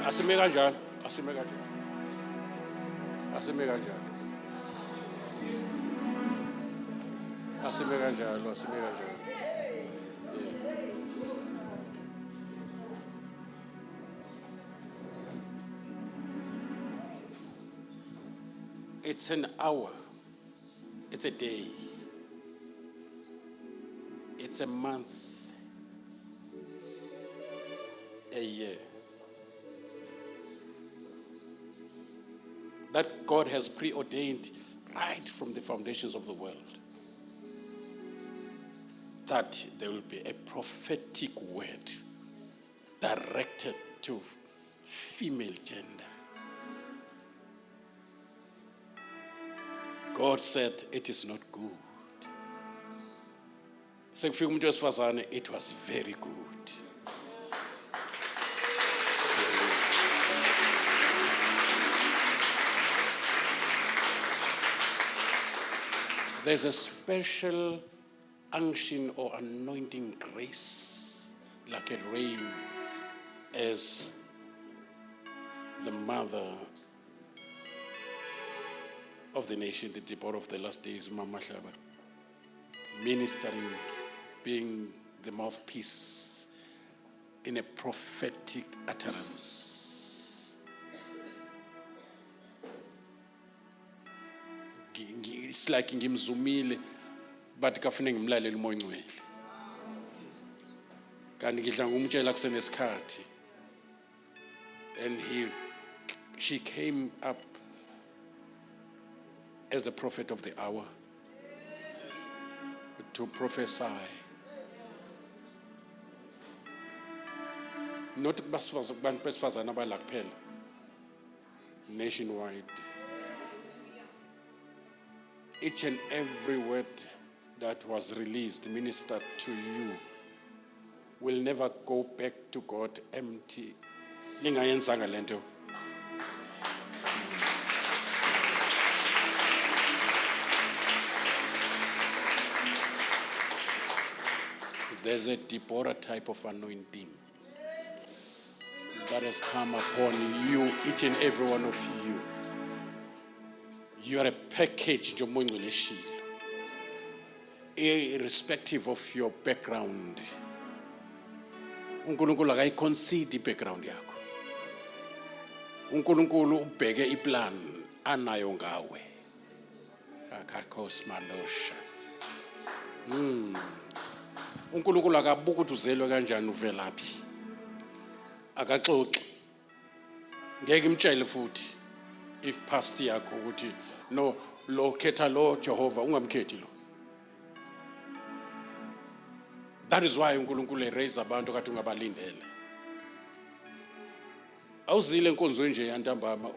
Asime kanjalo, asime kanjalo. Asime kanjalo. Asime kanjalo, asime kanjalo. It's an hour. It's a day. It's a month. A year. That God has preordained right from the foundations of the world. That there will be a prophetic word directed to female gender. God said it is not good. Sekufika umuntu wesifazane, it was very good. There's a special unction or anointing grace, like a rain, as the mother of the nation, the Deborah of the last days, Mama Shaba, ministering, being the mouthpiece in a prophetic utterance. It's like ngimzumile but kafune ngimlalele umoya ngcwele. Kanti ngidla ngumtshela kusenesikhathi. And she came up as the prophet of the hour to prophesy. Not bantu besifazana abala kuphela, nationwide. Each and every word that was released, ministered to you, will never go back to God empty. Lingayenzanga lento. There's a Deborah type of anointing that has come upon you, each and every one of you. You are a package, irrespective of your background. uNkulunkulu akayiconcede background yakho. uNkulunkulu ubheke iplan anayo ngawe. Akakho simalosha. uNkulunkulu akabuka ukuthi uzelwe kanjani uvelaphi. Akaxoxi. Ngeke imtshele futhi if past yakho ukuthi no lo khetha lo Jehova ungamkhethi lo. That is why uNkulunkulu raise abantu kade ungabalindele. Awuzile enkonzweni nje yantambama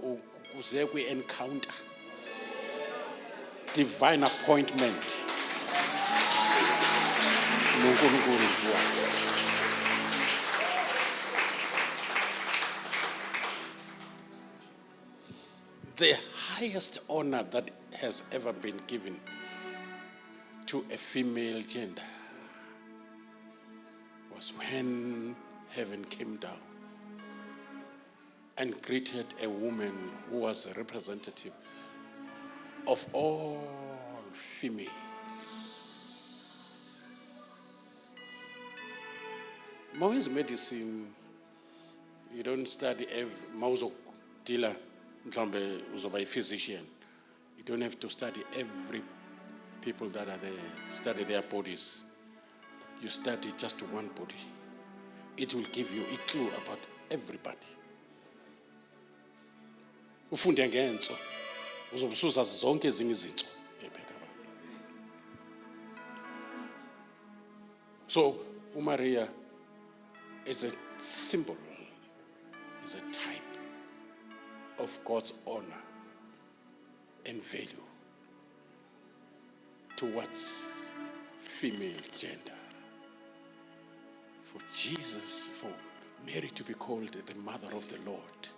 uze kwi-encounter. Divine appointment. NoNkulunkulu wakho. The highest honor that has ever been given to a female gender was when heaven came down and greeted a woman who was a representative of all females. Mawuyenza medicine, you don't study every dealer. Uzoba a physician. You don't have to study every people that are there, study their bodies. You study just one body. It will give you a clue about everybody. Ufunde ngenso, uzobususa zonke ezinye izinto ephethe abantu. So, uMaria is a symbol, is a type of God's honor and value towards female gender. For Jesus, for Mary to be called the mother of the Lord.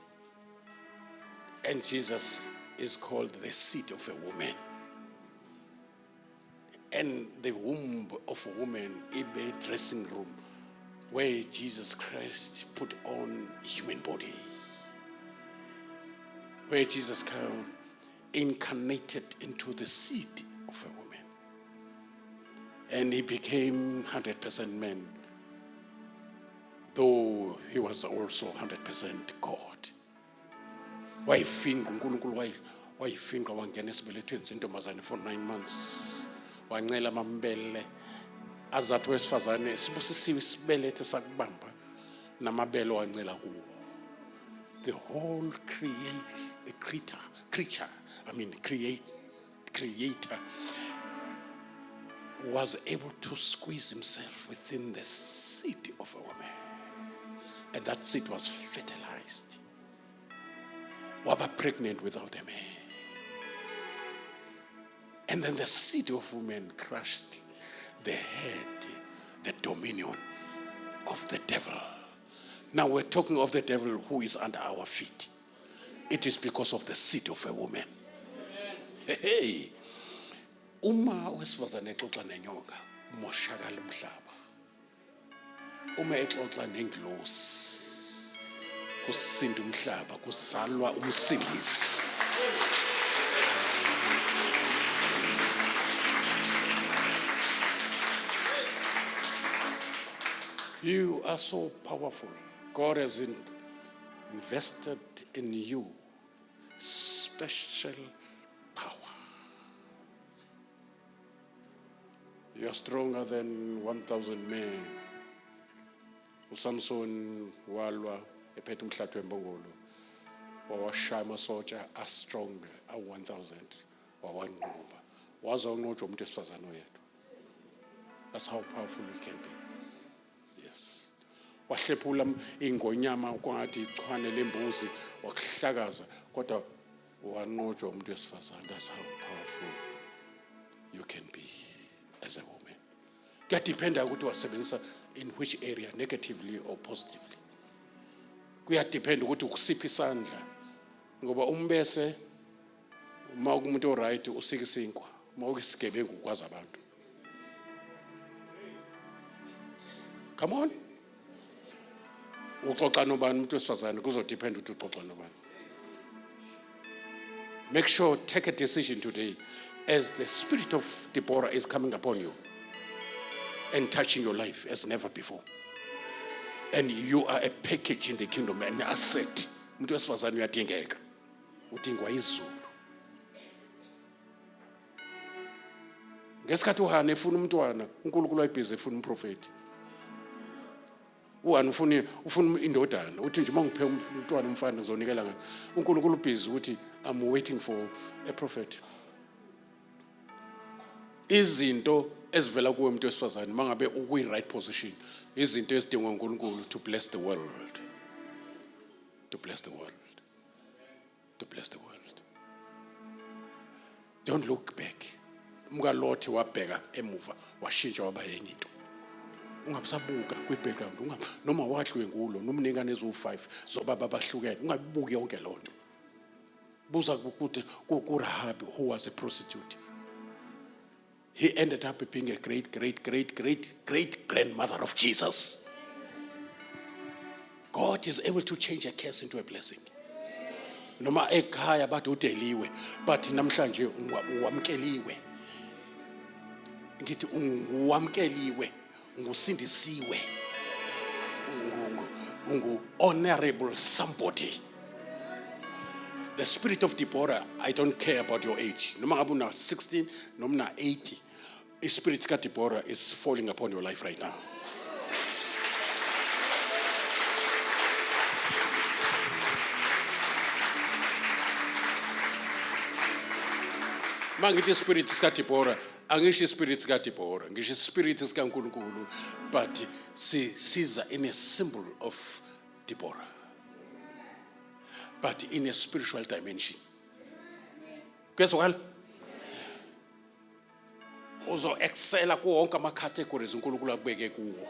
And Jesus is called the seed of a woman. And the womb of a woman is a dressing room where Jesus Christ put on human body. where Jesus came, incarnated into the seed of a woman. And he became 100% man, though he was also 100% God. Wayifinqa uNkulunkulu wayifinqa wangena esibelethweni sentombazane for 9 months. Wancela amambele azathi wesifazane sibusisiwe isibelethe sakubamba namabele wancela kuwo. The whole creator was able to squeeze himself within the seed of a woman. And that seed was fertilized. Waba pregnant without a man. And then the seed of woman crushed the head, the dominion of the devil. Now we're talking of the devil who is under our feet. It is because of the seed of a woman. Hey. Uma wesifazane exoxa nenyoka umoshakala umhlaba. Uma exoxa nengilosi kusinda umhlaba kuzalwa umsindisi. You are so powerful. God has invested in you special power. You are stronger than 1,000 men. uSamson walwa ephethe umhlathi wembongolo. Wawashaya amasotsha as strong as 1,000 wawanqoba. Waza unqotshwa umuntu esifazane oyedwa. That's how powerful we can be. Yes. Wahlephula ingonyama kwangathi ichwane lembuzi wakuhlakaza kodwa wanqotshwa umuntu esifazane. That's how powerful you can be as a woman. Kuyadependa ukuthi wasebenzisa in which area, negatively or positively. Kuyadependa ukuthi ukusipha isandla. Ngoba umbese uma umuntu oright usika isinkwa, uma ukisigebengu ukwazi abantu. Come on. Uxoxa nobani umuntu wesifazane kuzodependa ukuthi uxoxa nobani. Make sure, take a decision today as the spirit of Deborah is coming upon you and touching your life as never before. And you are a package in the kingdom, an asset. Umuntu wesifazane uyadingeka. Udingwa izulu. Ngesikhathi uHana efuna umntwana, uNkulunkulu wayibhizi efuna umprofeti. uHana ufuna indodana, uthi nje mangiphe umntwana umfana ngizonikela ngayo. uNkulunkulu ubhizi ukuthi I'm waiting for a prophet. Izinto ezivela kuwe umuntu wesifazane mangabe ukwi right position, izinto ezidingwa uNkulunkulu to bless the world. To bless the world. To bless the world. Don't look back. UmkaLothi wabheka emuva washintsha waba yenye into. Ungabusabuka kwi-background, noma wahlwe ngulo nomningane ezu5 zobaba abahlukene, ungabibuki yonke lonto. Buza ukuthi kuRahabi who was a prostitute. He ended up being a great grandmother of Jesus. God is able to change a curse into a blessing. Noma ekhaya bathi udeliwe, but namhlanje uwamkeliwe. Ngithi uwamkeliwe, ngusindisiwe. Honorable somebody. The spirit of Deborah, I don't care about your age. Noma ngabe una 16, noma una 80. The spirit of Deborah is falling upon your life right now. Mangithi spirit of Deborah, angisho spirit of Deborah, ngisho spirit of kaNkulunkulu, but Caesar in a symbol of Deborah, but in a spiritual dimension. Kwezwakala? Uzo excela kuwo wonke ama categories uNkulunkulu akubeke kuwo.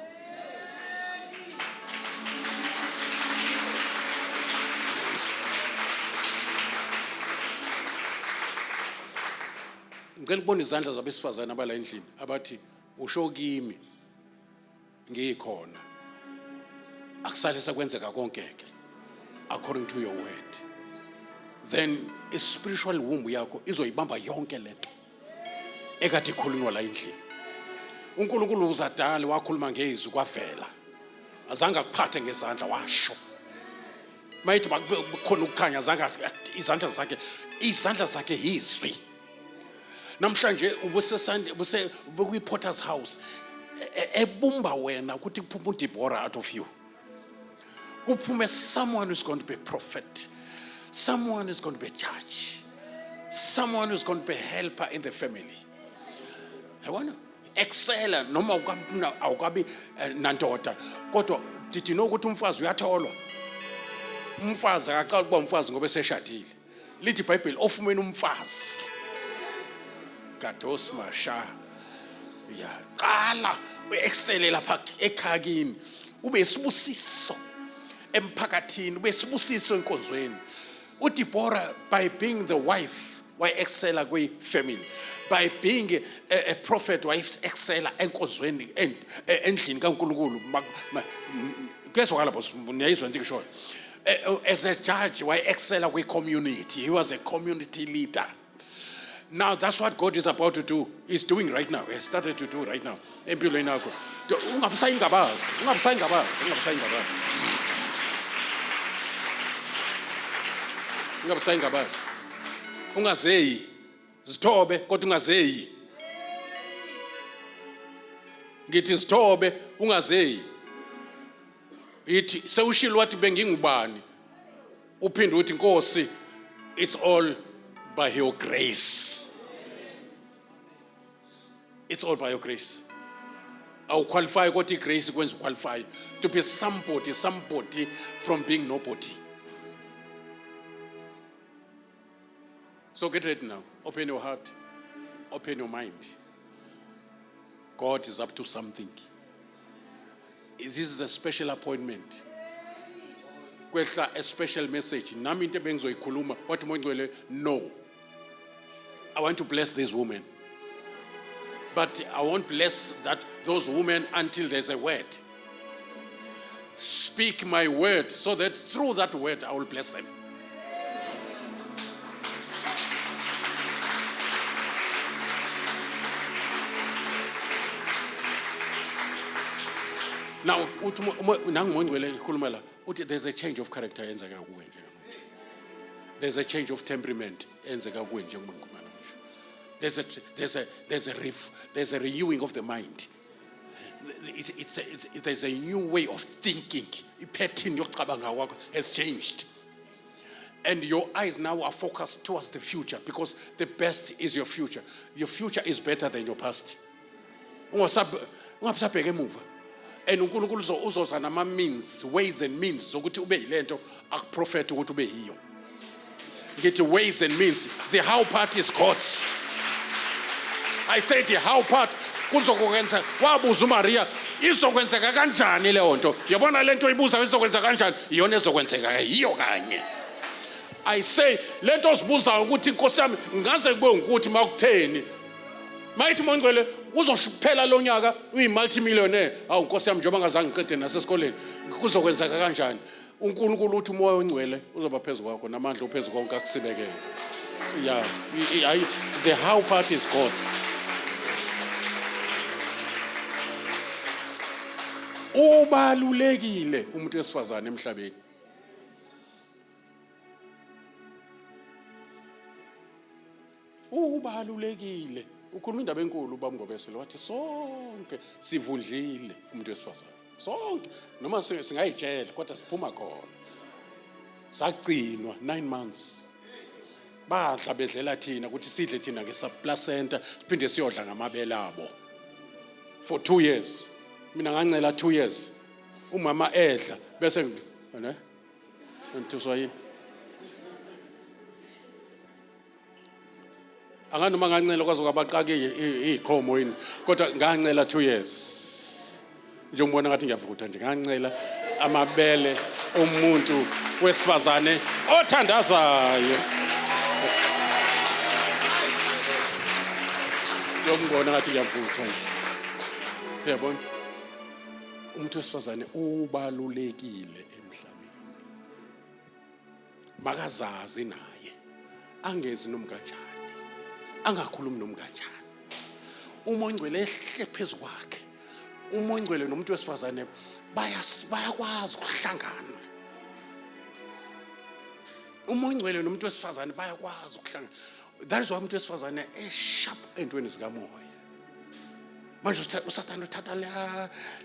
Ngicela ukubona izandla zabesifazane abala endlini abathi usho kimi ngikhona. Akusale sakwenzeka konke ke according to your word. then i-spiritual womb yakho izoyibamba yonke lento ekade ikhulunywa la endlini. uNkulunkulu uzadala wakhuluma ngezwi kwavela, azange akuphathe ngezandla washo. Mayithi bakhona ukukhanya azange izandla zakhe yizwi. Namhlanje ubukwi-Potter's house ebumba wena ukuthi kuphume uDeborah out of you. Kuphume someone who's going to be a prophet, someone who's going to be a judge, someone who's going to be a helper in the family. I want to excel noma awukabi nandoda. Kodwa did you know ukuthi umfazi uyatholwa? Umfazi akaqala ukuba umfazi ngoba eseshadile. Lithi iBhayibheli ofumene umfazi Gados Masha. Ya, qala uexcel lapha ekhakini. Ube isibusiso emphakathini, ube isibusiso enkonzweni. uDeborah, by being the wife, why excel kwi-family. By being a prophet, why excel enkonzweni endlini kaNkulunkulu. Kezwakala boss, niyayizwa into ngisho. As a judge, why excel kwi-community. He was a community leader. Now that's what God is about to do. He's doing right now. He started to do right now. Empilweni yakho. Ungabusayi ngabazi. Ungazeyi. Zithobe kodwa ungazeyi. Ngithi zithobe ungazeyi. Ithi sewushilo wathi bengingubani. Uphinde uthi Nkosi, it's all by your grace. It's all by your grace. I'll qualify what grace is qualify to be somebody from being nobody. So get ready now. Open your heart. Open your mind. God is up to something. This is a special appointment. A special message. What no. I want to bless this woman. But I won't bless those women until there's a word. Speak my word so that through that word I will bless them. Now, there's a change of character. There's a change of temperament. There's a renewing of the mind. There's a new way of thinking. Has changed. And your eyes now are focused towards the future because the best is your future. Your future is better than your past. And uNkulunkulu uzoza nama means, ways and means zokuthi ube yilento akuprophet ukuthi ube yiyo. Ngithi ways and means. The how part is God's. I said the how part kuzokwenza wabuza uMaria izokwenzeka kanjani le nto. Yabona lento ibuza izokwenzeka kanjani iyona ezokwenzeka yiyo kanye. I say let us buza ukuthi Nkosi yami ngaze kube ukuthi makutheni. Mayithi mongcwele uzophela lo nyaka uyi-multimillionaire. Awu Nkosi yami njengoba ngazange ngiqede nasesikoleni kuzokwenzeka kanjani. uNkulunkulu uthi umoya ongcwele uzoba phezulu kwakho namandla uphezulu konke akusibekele. Yeah, the how part is God's. Ubalulekile umuntu wesifazane emhlabeni. Ubalulekile. Ukhuluma indaba enkulu ubaba Ngobesele wathi sonke sivundlile umuntu wesifazane. Sonke noma singayitshela kodwa siphuma khona. Sagcinwa 9 months. Badla bedlela thina ukuthi sidle thina ngesuplacenta siphinde siyodla ngamabele abo. For 2 years. Mina ngancela 2 years. Umama edla bese ne? Ntiswa yini? Anganoma ngancela kwazo kwabaqake iqhomo yini kodwa ngancela 2 years. Nje ngibona ngathi ngiyavutha nje ngancela amabele omuntu wesifazane othandazayo. Ngibona ngathi ngiyavutha nje. Uyabona? Umuntu wesifazane ubalulekile emhlabeni. Makazazi naye. angezi noma kanjani, angakhulumi noma kanjani. Umoya Ngcwele ehle phezu kwakhe, umoya Ngcwele nomuntu wesifazane bayakwazi ukuhlangana. Umoya Ngcwele nomuntu wesifazane bayakwazi ukuhlangana. That is why umuntu wesifazane esharp entweni zikamoya. Manje uSathane uthatha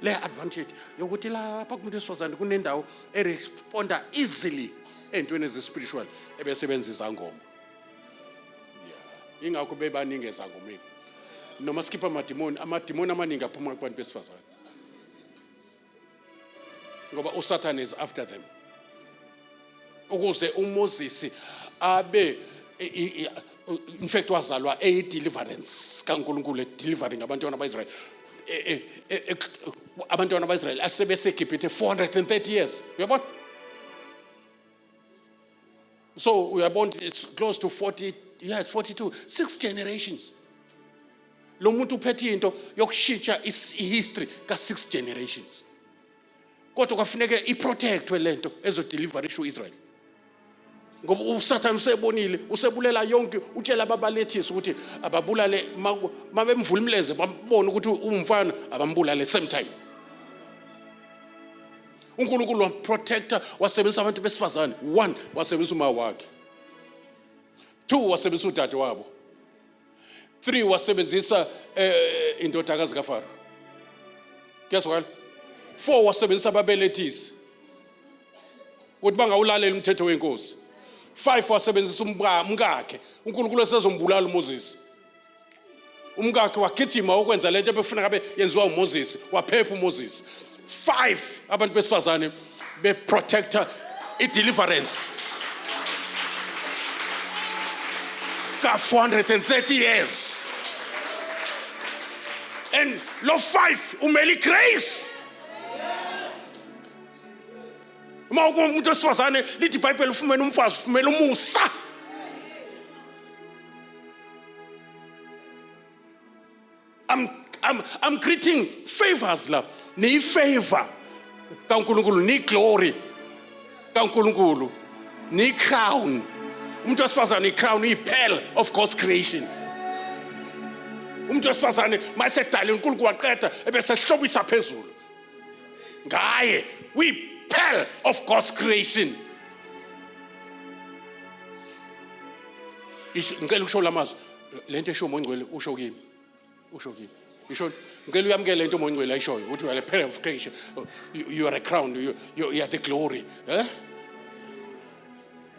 le advantage yokuthi lapha kumuntu wesifazane kunendawo eresponda easily entweni spiritual ebesebenzisa ngoma. Yeah, ingakho bebaningi ezangomeni. Noma skipha amadimoni amaningi aphuma kubantu besifazane. Ngoba uSathane is after them. Ukuze uMoses abe in fact wazalwa deliverance kaNkulunkulu delivering abantwana baIsrael. Abantwana baIsrael asebese eGibhithe 430 years. Uyabona? So we are born, it's close to 40, yeah, it's 42, 6 generations. Lo muntu uphethe into yokushintsha history ka 6 generations. Kodwa kwafuneke iprotectwe lento ezodeliver isho Israel. Ngoba uSathane usebonile, usebulela yonke, utshela ababalethisi ukuthi ababulale mabemvula imleze bambone ukuthi umfana abambulale same time. uNkulunkulu wamprotector, wasebenzisa abantu besifazane. 1, wasebenzisa uma wakhe. 2, wasebenzisa udade wabo. 3, wasebenzisa indodakazi kaFaro. Kuyazwakala? 4, wasebenzisa ababelethisi ukuthi bangawulalela umthetho wenkosi. 5, wasebenzisa umkakhe. uNkulunkulu esezombulala uMoses. Umkakhe wagijima ukwenza lento ebefuna ngabe yenziwa uMoses, waphepha uMoses. 5, abantu besifazane beprotector deliverance ka 430 years. And lo 5 umeli grace. Uma umuntu wesifazane lithi iBhayibheli ufumene umfazi ufumene umusa. I'm greeting favors la. Ni favor kaNkulunkulu, ni glory kaNkulunkulu, ni crown. Umuntu wesifazane crown, i pearl of God's creation. Umuntu wesifazane mayisedala uNkulunkulu waqeda ebese hlobisa phezulu. Ngaye we pearl of God's creation. Ngicela ukusho lamazwi lento esho uMoya Ngcwele usho kimi. Usho kimi. Isho ngicela uyamukele lento uMoya Ngcwele ayishoyo ukuthi you are a pearl of creation. You are a crown, you are the glory.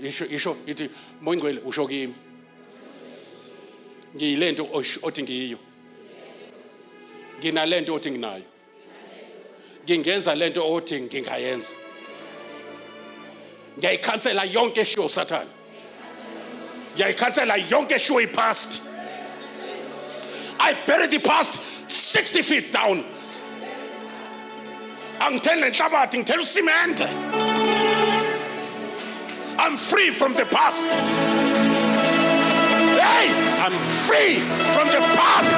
Isho ithi Moya Ngcwele usho kimi. Ngiyilento othi ngiyo. Nginalento othi nginayo. Ngingenza lento othi ngingayenza. Ngiyayikhansela yonke esho uSathane. Ngiyayikhansela yonke esho ipast. I buried the past 60 feet down. Angithele enhlabathi, ngithela ucement. I'm free from the past. Hey, I'm free from the past.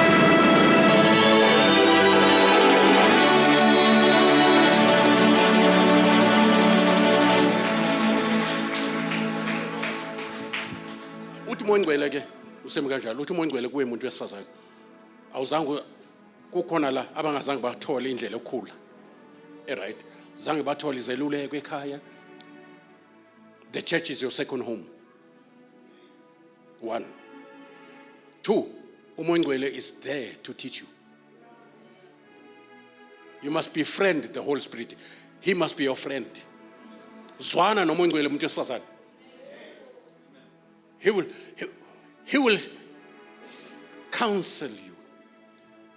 Uthi Moya Ngcwele ke usemi kanjalo, uthi Moya Ngcwele kuwe umuntu wesifazane. Awuzange kukhona la abangazange bathola indlela okukhula. Right? Zange bathola izeluleko ekhaya. The church is your second home. 1. 2, uMoya Ngcwele is there to teach you. You must befriend the Holy Spirit. He must be your friend. Zwana noMoya Ngcwele umuntu wesifazane. He will counsel you.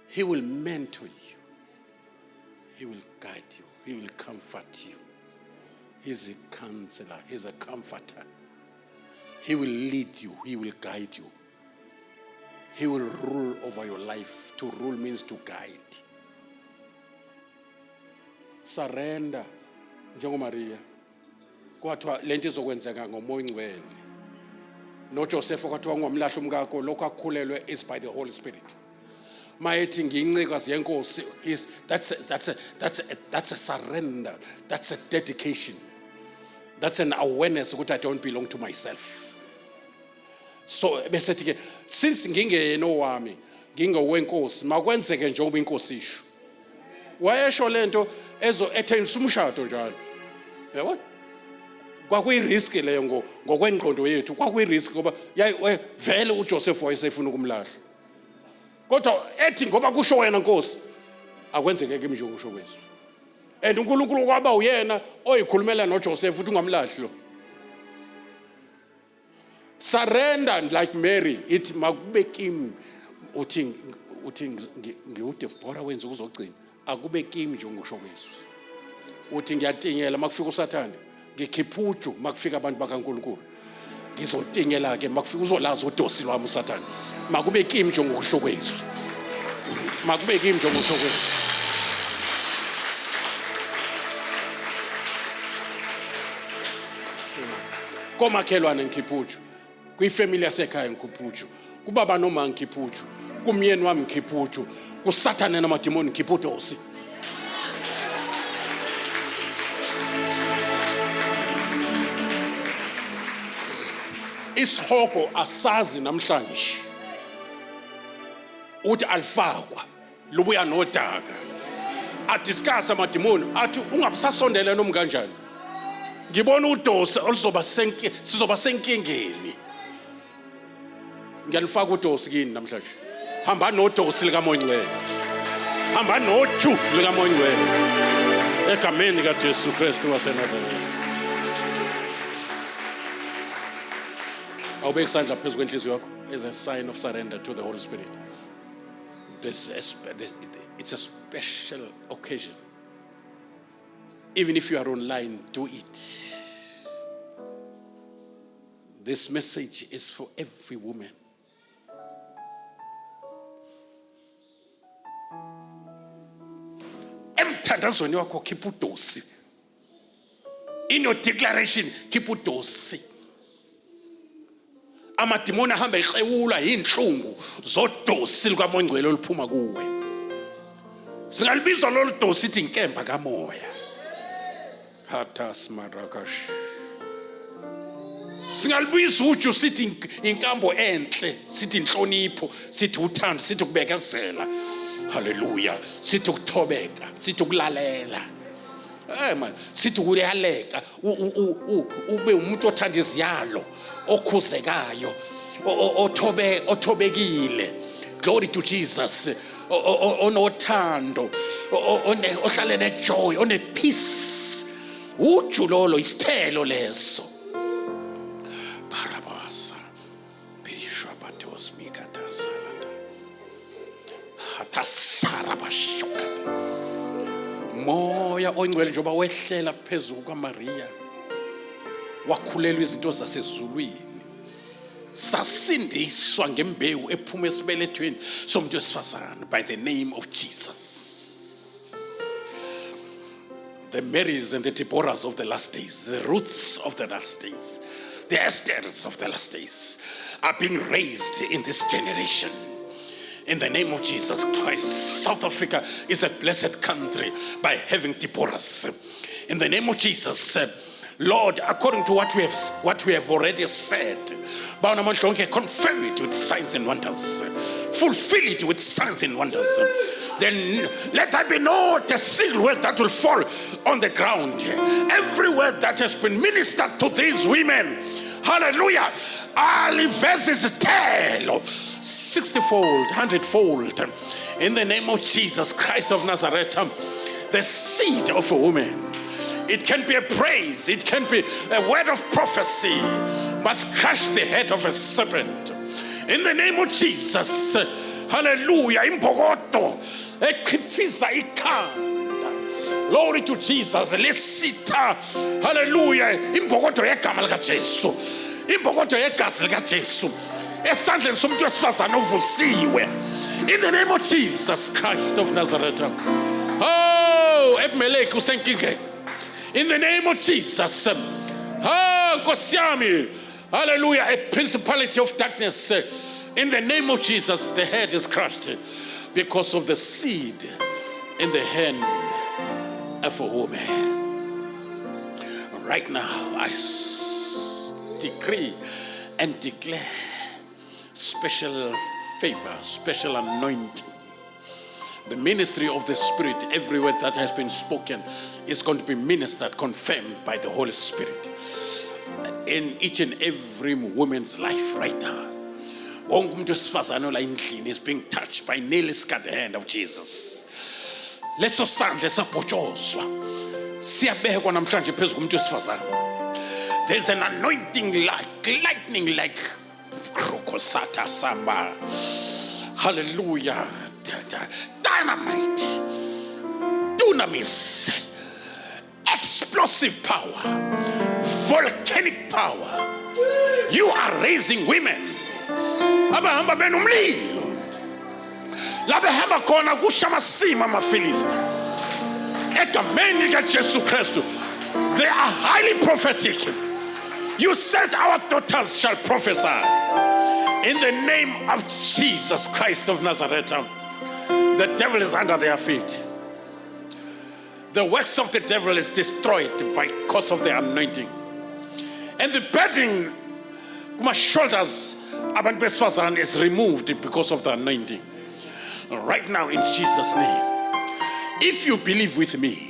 He will mentor you. He will guide you. He will comfort you. He's a counselor. He's a comforter. He will lead you. He will guide you. He will rule over your life. To rule means to guide. Surrender. Njengo Maria. Kwathiwa lento izokwenzeka ngoMoya Ngcwele. No Joseph kwathiwa ngomlahla umkakho lokho akukhulelwe is by the Holy Spirit. Mayethi ngiyincikazi yenkosi, that's a surrender. That's a dedication. That's an awareness that I don't belong to myself. So besethi-ke since ngingeyena owami ngingowenkosi makwenzeke njengoba inkosi isho. Wayesho lento ethenisa umshado njalo. Yabona? Kwakuyirisk leyo ngokwengqondo yethu, kwakuyirisk ngoba vele uJoseph wayesefuna ukumlahla. Kodwa ethi ngoba kusho wena Nkosi akwenzeke kimi njengokusho kwesu. And uNkulunkulu kwaba uyena oyikhulumela noJoseph ukuthi ungamlahli lo. Surrender like Mary, it makube kimi uthi ngiuDeborah wenza ukuzogcina. Akube kimi njengokusho kwesu. Uthi ngiyatinyela makufika uSathane, ngikhipha uju makufika abantu bakaNkulunkulu. Ngizotinyela ke makufika uzolaza udosi lwami uSathane. Makube kimi njengokusho kwesu. Makube kimi njengokusho kwesu. Komakhelwane ngikhipha uju. Kuyifamily yasekhaya ngikhipha uju. Kubaba noma ngikhipha uju. Kumyeni wami ngikhipha uju. KuSathane namadimoni ngikhipha udosi. Isihogo asazi namhlanje uthi alifakwa lubuya nodaka adiscuss amadimoni athi ungabusasondela noma kanjani ngibona udosi sizoba senkingeni ngiyalifaka udosi kini namhlanje hamba nodosi likaMoyingcwele hamba noju likaMoyingcwele egameni kaJesu Kristu waseNazaretha. Awubeka isandla phezu kwenhliziyo yakho as a sign of surrender to the Holy Spirit. It's a special occasion. Even if you are online, do it. This message is for every woman. Emthandazweni wakho khipha udosi. In your declaration, khipha udosi. Amadimoni ahamba eqewula inhlungu zodosi likaMoyingcwele oluphuma kuwe. Singalibizwa lolu dosi ithi inkemba kamoya. Hatas marakash. Singalibizwa uju sithi inkambo enhle, sithi inhlonipho, sithi uthando, sithi ukubekezela. Hallelujah. Sithi ukuthobeka, sithi ukulalela. Man, sithi ukuyaleka, ube umuntu othanda iziyalo. Okhuzekayo othobekile. Glory to Jesus. Onothando ohlale nejoy, one peace. Uju lolo isithelo leso. Barabasa Bishwa Batos Mikata Salata Hatasara Bashokata. Moya oyingcwele njengoba wehlela phezulu kwaMaria. Wakhulelwa izinto zasezulwini sasindiswa ngembewu ephuma esibelethweni somuntu wesifazane by the name of Jesus. The Marys and the Deborahs of the last days, the Ruths of the last days, the Esthers of the last days are being raised in this generation. In the name of Jesus Christ, South Africa is a blessed country by having Deborahs. In the name of Jesus, Lord, according to what we have already said, confirm it with signs and wonders. Fulfill it with signs and wonders. Then let there be not a single word that will fall on the ground. Every word that has been ministered to these women, hallelujah, all verses tell 60-fold, 100-fold. In the name of Jesus Christ of Nazareth, the seed of a woman. It can be a praise, it can be a word of prophecy, must crush the head of a serpent. In the name of Jesus, hallelujah, imbogoto, ekhifiza ikhanda. Glory to Jesus, lesita, hallelujah, imbogoto yegama likaJesu, imbogoto yegazi likaJesu, esandleni somuntu wesifazane ovusiwe. In the name of Jesus Christ of Nazareth. Oh, eBmeleki usenkingeni. In the name of Jesus. Nkosi yami. Hallelujah. A principality of darkness. In the name of Jesus, the head is crushed because of the seed in the hand of a woman. Right now, I decree and declare special favor, special anointing. The ministry of the Spirit, every word that has been spoken is going to be ministered, confirmed by the Holy Spirit in each and every woman's life right now. Wonke umuntu wesifazane ola endlini is being touched by nail scarred hand of Jesus. Leso sandla esabhotshozwa siyabekwa namhlanje phezu kumuntu wesifazane. There's an anointing like lightning, like krokosata samba. Hallelujah. Dynamite, dunamis, explosive power, volcanic power. You are raising women. Abahamba benumlilo. Labahamba khona kushamasima amafilisti. Egameni likaJesu Kristu. They are highly prophetic. You said our daughters shall prophesy. In the name of Jesus Christ of Nazareth, the devil is under their feet. The works of the devil is destroyed by cause of the anointing. And the burden on my shoulders is removed because of the anointing. Right now in Jesus' name. If you believe with me,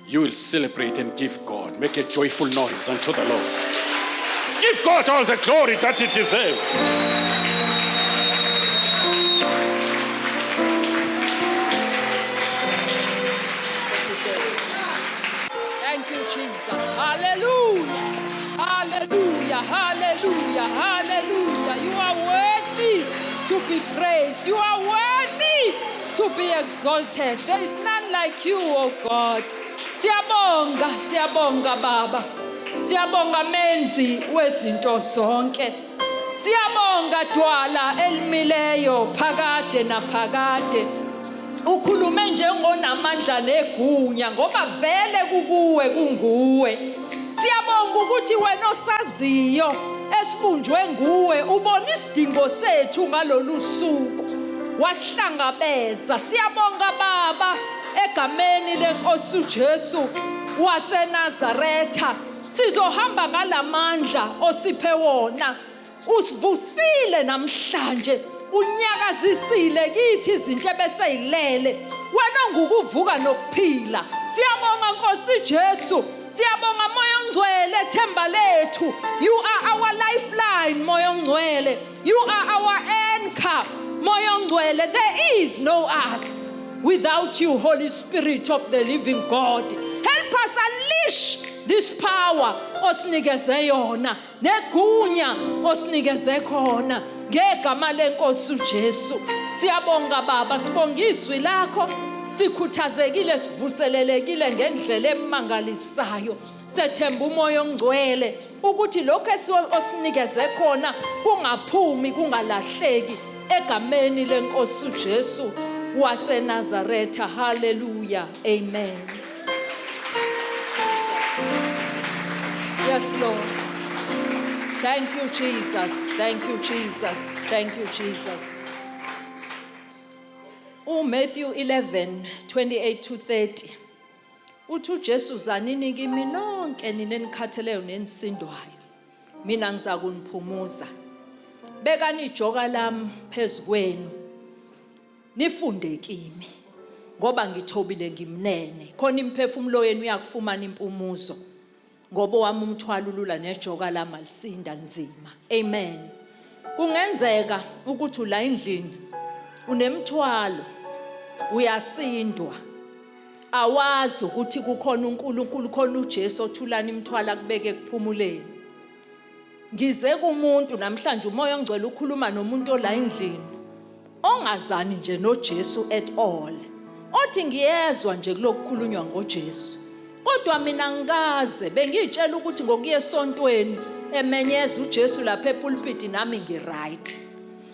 you will celebrate and give God. Make a joyful noise unto the Lord. Give God all the glory that He deserves. Thank you, Jesus. Hallelujah. Hallelujah. Hallelujah. Hallelujah. You are worthy to be praised. You are worthy to be exalted. There is none like you, oh God. Siyabonga, siyabonga Baba. Siyabonga menzi wezinto zonke. Siyabonga dwala elimileyo phakade naphakade. Ukhulume njengonamandla negunya ngoba vele kukuwe kunguwe. Siyabonga ukuthi wena osaziyo esibunjwe nguwe ubona isidingo sethu ngalolu suku. Wasihlangabeza. Siyabonga Baba egameni lenkosi uJesu waseNazaretha. Sizohamba ngalamandla osiphe wona. Usivusile namhlanje. Unyakazisile kithi izinto ebeseyilele. Wena ngukuvuka nokuphila. Siyabonga Nkosi Jesu. Siyabonga Moya Ongcwele themba lethu. You are our lifeline Moya Ongcwele. You are our anchor Moya Ongcwele. There is no us without you, Holy Spirit of the living God. Help us unleash this power osinikeze yona negunya osinikeze khona ngegama lenkosi uJesu. Siyabonga Baba, sibonga izwi lakho, sikhuthazekile, sivuselelekile ngendlela emangalisayo. Sethemba uMoya Ongcwele ukuthi lokho osinikeze khona kungaphumi, kungalahleki egameni lenkosi uJesu waseNazaretha. Hallelujah. Amen. Yes, Lord. Thank you, Jesus. Thank you, Jesus. Thank you, Jesus. Matthew 11:28-30. Uthi uJesu zanini kimi nonke ninenikhatheleyo nenisindwayo. Mina ngizakuniphumuza. Bekani ijoka lami phezukwenu. Nifunde kimi. Ngoba ngithobile ngimnene. Khona imphefumulo yenu uyakufumana impumuzo. Ngoba wami umthwalo ulula nejoka lami alisinda nzima. Amen. Kungenzeka ukuthi ula endlini unemthwalo uyasindwa. Awazi ukuthi kukhona uNkulunkulu, khona uJesu othulana imthwalo akubeke kuphumuleni. Ngize kumuntu namhlanje uMoya Ongcwele ukhuluma nomuntu ola endlini ongazani nje noJesu at all. Othi ngiyezwa nje kulokukhulunywa ngoJesu. Kodwa mina ngikaze bengitshela ukuthi ngokuya esontweni emenyeza uJesu lapha epulpit nami ngiright.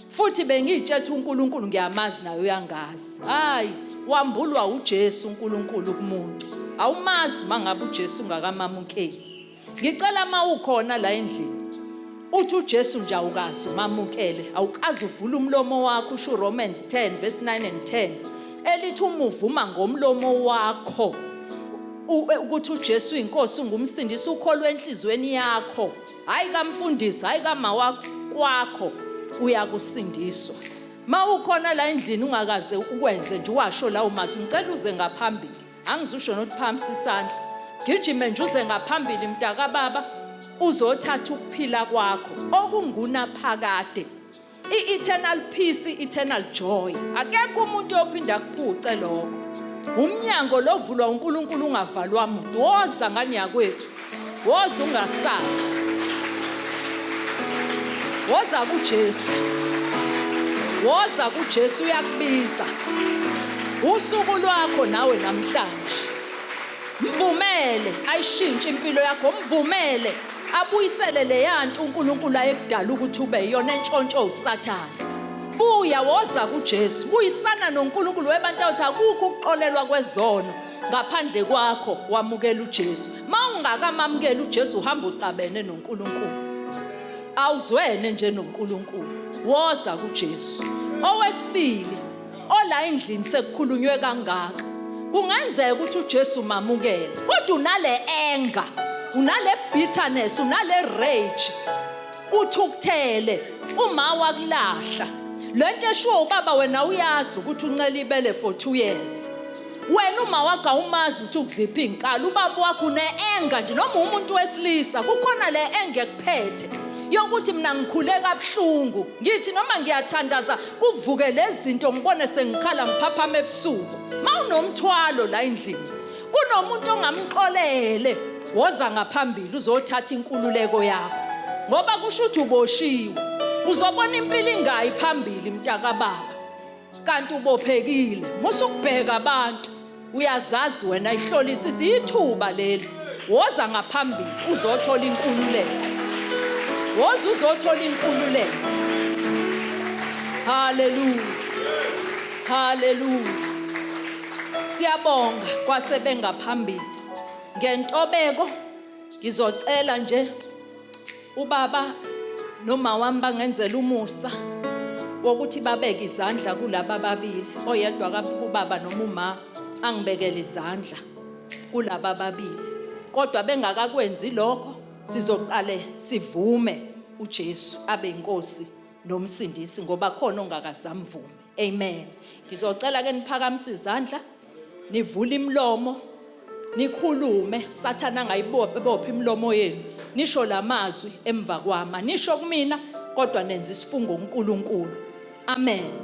Futhi bengitshela uNkulunkulu ngiyamazi naye uyangazi. Hayi, wambulwa uJesu uNkulunkulu kumuntu. Awumazi mangabe uJesu ungakamamukeli. Ngicela mawukhona la endlini. Uthi uJesu nje awukazi umamukele, awukazi uvula umlomo wakho usho Romans 10:9 and 10. Elithi umuvuma ngomlomo wakho ukuthi uJesu inkosi ungumsindisi ukholwe enhlizweni yakho, hayi kamfundisi, hayi kama wakho, uyakusindiswa. Mawukhona la endlini ungakaze ukwenze nje washo lawo mazwi, ngicela uze ngaphambili. Angizusho nokuthi phamisa isandla. Gijime nje uze ngaphambili mntaka baba, uzothatha ukuphila kwakho okunguna phakade. I-eternal peace, eternal joy. Akekho umuntu ophinda kuphuce lokho. Umnyango lovulwa uNkulunkulu ungavalwa umuntu. Woza ngani yakwethu. Woza ungasala. Woza kuJesu. Woza kuJesu uyakubiza. Usuku lwakho nawe namhlanje. Mvumele ayishintshe impilo yakho, mvumele abuyisele le yantu uNkulunkulu ayekudala ukuthi ube yona entshontsho uSathane. Buya woza kuJesu, buyisana noNkulunkulu webantu awuthi akukho ukuxolelwa kwezono ngaphandle kwakho wamukela uJesu. Mawungakamamukela uJesu uhamba uqabene noNkulunkulu. Awuzwene nje noNkulunkulu. Woza kuJesu. Owesibili, ola endlini sekukhulunywe kangaka. Kungenzeka ukuthi uJesu mamukele, kodwa unale anger, unale bitterness, unale rage. Uthukuthele, uma wakulahla. Lento esho ubaba wena uyazi ukuthi uncela ibele for 2 years. Wena uma waka umazi ukuthi ukuzipha inkalo, ubaba wakho une-anger nje noma umuntu wesilisa, kukhona le anger ekuphethe. Yokuthi mina ngikhule kabuhlungu, ngithi noma ngiyathandaza kuvuke lezi zinto ngibone sengikhala ngiphaphama ebusuku. Mawunomthwalo la endlini, kunomuntu ongamxolele, woza ngaphambili uzothatha inkululeko yakho. Ngoba kusho ukuthi uboshiwe, uzobona impilo ingayi phambili mntaka baba. Kanti ubophekile, musukubheka abantu, uyazazi wena ihlolisisa ithuba leli. Woza ngaphambili uzothola inkululeko. Woza uzothola inkululeko. Hallelujah. Hallelujah. Siyabonga kwasebengaphambili. Ngentobeko ngizocela nje ubaba noma wami bangenzela umusa wokuthi babeke izandla kulaba babili. Oyedwa kababa noma uma angibekele izandla kulaba babili. Kodwa bengakakwenzi lokho, sizoqale sivume uJesu abe inkosi nomsindisi ngoba khona ongakazamvume. Amen. Ngizocela ke niphakamise izandla, nivule imilomo, nikhulume, Sathane angayibophe imilomo yenu. Nisho lamazwi emva kwami. Nisho kumina kodwa nenza isifungo kuNkulunkulu. Amen.